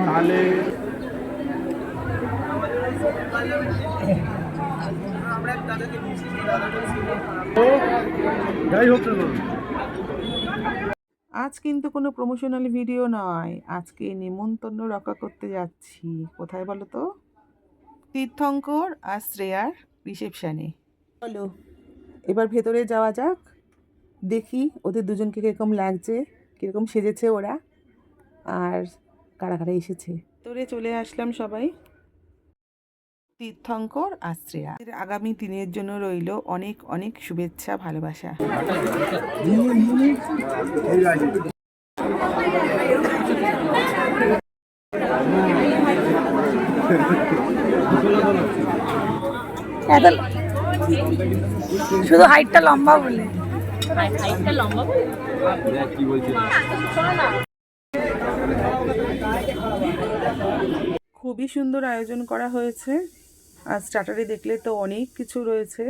তাহলে যাই হোক না, আজ কিন্তু কোনো প্রমোশনাল ভিডিও নয়, আজকে নেমন্তন্ন রক্ষা করতে যাচ্ছি। কোথায় বলো তো? তীর্থঙ্কর আর শ্রেয়ার রিসেপশানে। চলো এবার ভেতরে যাওয়া যাক, দেখি ওদের দুজনকে কীরকম লাগছে, কীরকম সেজেছে ওরা, আর কারা কারা এসেছে। ভেতরে চলে আসলাম সবাই। তীর্থঙ্কর আর শ্রেয়া, আগামী দিনের জন্য রইল অনেক অনেক শুভেচ্ছা, ভালোবাসা। শুধু হাইটটা লম্বা বলে। খুবই সুন্দর আয়োজন করা হয়েছে। আর স্টার্টারে দেখলে তো অনেক কিছু রয়েছে।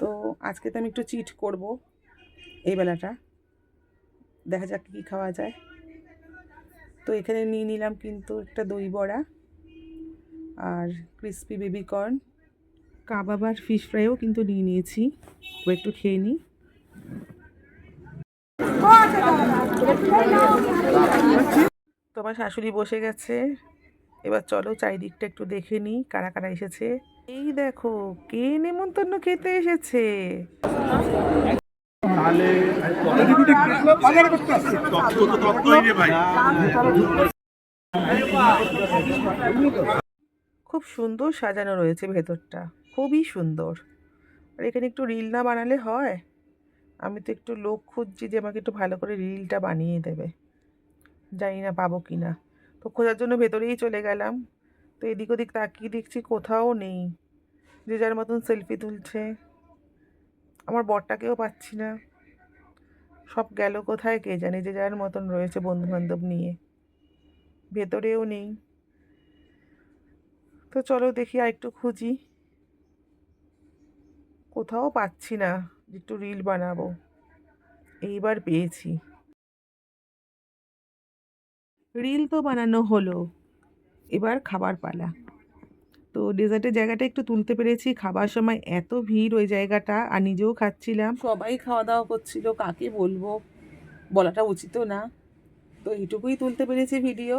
তো আজকে তো আমি একটু চিট করব এই বেলাটা, দেখা যাক কী খাওয়া যায়। তো এখানে নিয়ে নিলাম কিন্তু একটা দই বড়া আর ক্রিসপি বেবিকর্ন, কাবাব আর ফিশ ফ্রাইও কিন্তু নিয়ে নিয়েছি। তো একটু খেয়ে নিই। তোমার শাশুড়ি বসে গেছে, এবার চলো চারিদিকটা একটু দেখে নিই কারা কারা এসেছে। এই দেখো কে নেমন্তন্ন খেতে এসেছে। তাহলে খুব সুন্দর সাজানো রয়েছে ভেতরটা, খুবই সুন্দর। আর এখানে একটু রিল না বানালে হয়? আমি তো একটু লোক খুঁজছি যে আমাকে একটু ভালো করে রিলটা বানিয়ে দেবে, জানি না পাবো কি না। তো খোঁজার জন্য ভেতরেই চলে গেলাম। তো এদিক ওদিক তাকিয়ে দেখছি কোথাও নেই, যে যার মতন সেলফি তুলছে। আমার বরটাকেও পাচ্ছি না, সব গেল কোথায় কে জানে, যে যার মতন রয়েছে বন্ধু বান্ধব নিয়ে, ভেতরেও নেই। তো চলো দেখি আর একটু খুঁজি, কোথাও পাচ্ছি না যে একটু রিল বানাবো। এইবার পেয়েছি, রিল তো বানানো হলো, এবার খাবার পালা। তো ডেজার্টের জায়গাটা একটু তুলতে পেরেছি। খাবার সময় এত ভিড় ওই জায়গাটা, আর নিজেও খাচ্ছিলাম, সবাই খাওয়া দাওয়া করছিল, কাকে বলবো বলাটা উচিতও না। তো এইটুকুই তুলতে পেরেছি ভিডিও,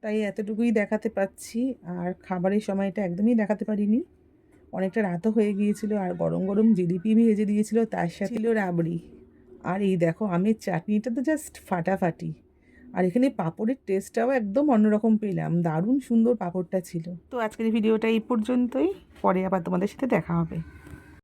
তাই এতটুকুই দেখাতে পাচ্ছি। আর খাবারের সময়টা একদমই দেখাতে পারিনি, অনেকটা রাতও হয়ে গিয়েছিল। আর গরম গরম জিলিপি ভেজে দিয়েছিল, তার সাথে ছিল রাবড়ি। আর এই দেখো আমের চাটনিটা তো জাস্ট ফাটাফাটি। আর এখানে পাঁপড়ের টেস্টটাও একদম অন্যরকম পেলাম, দারুণ সুন্দর পাঁপড়টা ছিল। তো আজকের ভিডিওটা এই পর্যন্তই, পরে আবার তোমাদের সাথে দেখা হবে।